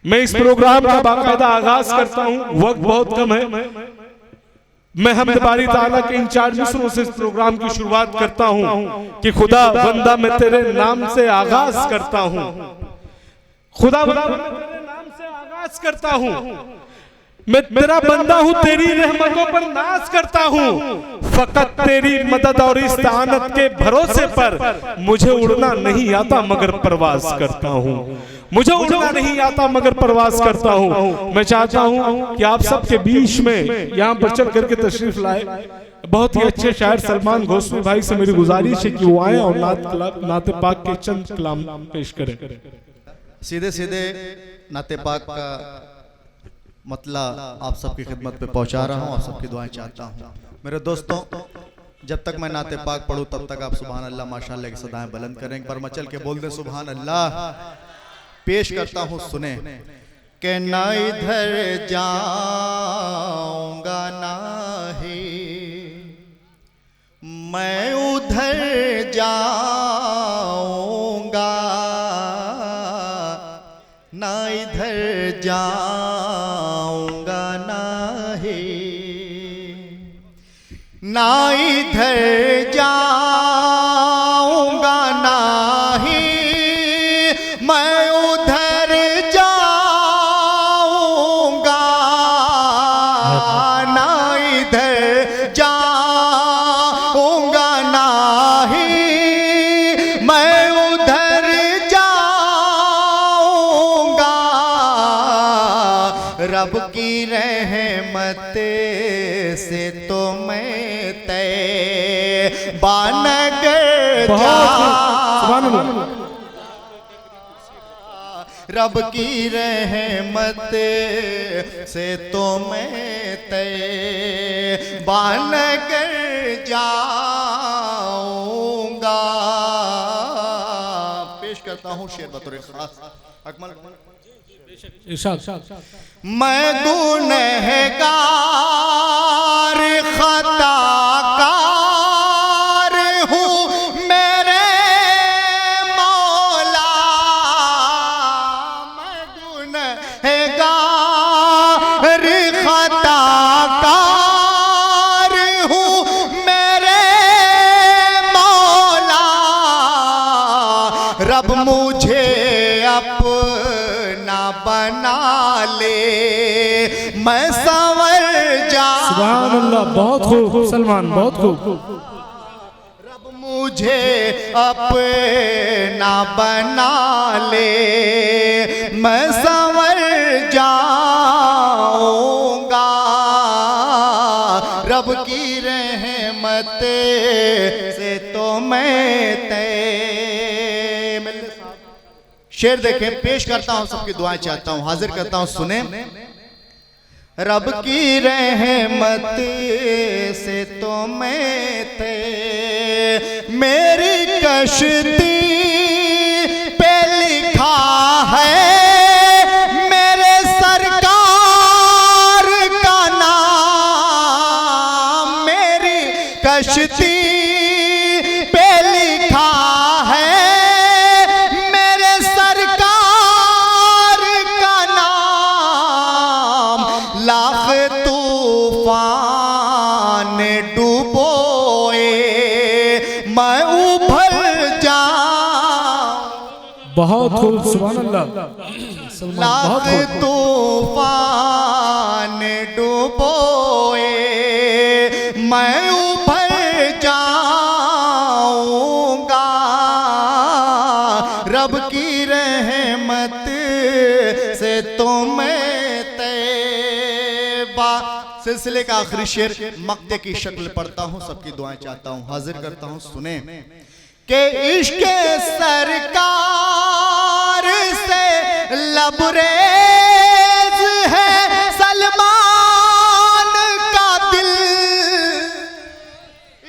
मैं इस प्रोग्राम का बाकायदा आगाज करता हूँ, वक्त बहुत कम है। मैं हम्द बारी ताला के इन 4 मिसरों से इस प्रोग्राम की शुरुआत करता हूँ कि खुदा बंदा मैं तेरे नाम से आगाज करता हूँ, खुदा बंदा मैं तेरे नाम से आगाज करता हूँ, मैं तेरा बंदा हूँ, तेरी रहमतों पर नाज करता हूँ, फकत तेरी मदद और इस्तानत के भरोसे पर मुझे उड़ना नहीं आता मगर परवाज करता हूँ, मुझे उड़ना नहीं आता मगर परवाज करता हूँ। मैं चाहता हूँ कि आप सबके बीच में यहाँ पर चल करके तशरीफ लाए। बहुत ही अच्छे शायर सलमान घोसवी भाई से मेरी गुजारिश है कि वो आए और नाते पाक के चंद कलाम पेश करें। सीधे सीधे नाते पाक का मतलब आप सबकी खिदमत पे पहुंचा रहा हूं, आप सबकी दुआएं चाहता हूं। मेरे दोस्तों, जब तक मैं नाते पाक पढ़ूं तब तक आप सुभान अल्लाह माशाअल्लाह की सदाएं बुलंद करें। एक बार मचल के बोल दे सुभान अल्लाह। पेश करता हूं, सुने कि ना इधर जाऊंगा ना ही मैं उधर जाऊंगा, ना इधर जाऊंगा ना ही, ना इधर जाऊंगा ना ही मैं उधर जाऊंगा, ना इधर जाऊंगा ना ही मैं उधर जाऊंगा, रब की रहमत से तो मैं तैबा नगर जाऊंगा, रब की रहमत से तो मैं तैबा नगर जाऊंगा। पेश करता हूँ शेर बतौर खास। अकमल मैं गुनहगार खताकार हूँ मेरे मौला, मैं गुनहगार खताकार हूँ मेरे मौला, रब मुझे अपना बना ले मैं संवर जाऊं। सुभान अल्लाह, बहुत खूब सलमान, बहुत खूब। रब मुझे अपना बना ले मैं संवर जाऊंगा, रब की रहमत से तो मैं शेर देखें। पेश करता हूं, सबकी दुआएं चाहता हूं, हाजिर करता हूं, सुने। रब की रहमत से तो मैं थे मेरी कश्ती पे लिखा है मेरे सरकार का नाम, मेरी कश्ती पे लिखा है तूफान डूबोए मैं उभर जाऊं। बहुत खूब सुभान अल्लाह। लाख तूफान डूबोए मैं उभर जाऊंगा, रब की रहमत से तो मैं सिलसिले का आखिरी शेर मक्ते की शक्ल पढ़ता हूं, सबकी दुआएं चाहता हूं, हाजिर करता हूं, सुने कि इश्क सरकार से लबरेज है सलमान का दिल,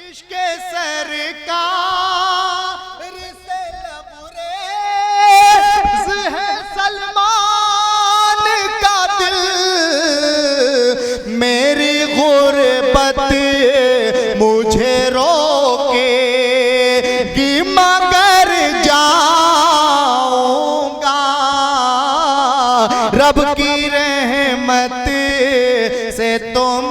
इश्क सरकार से लबरेज है सलमान का दिल, मेरी गुर्बत मुझे रोकेगी मगर जाऊंगा, तो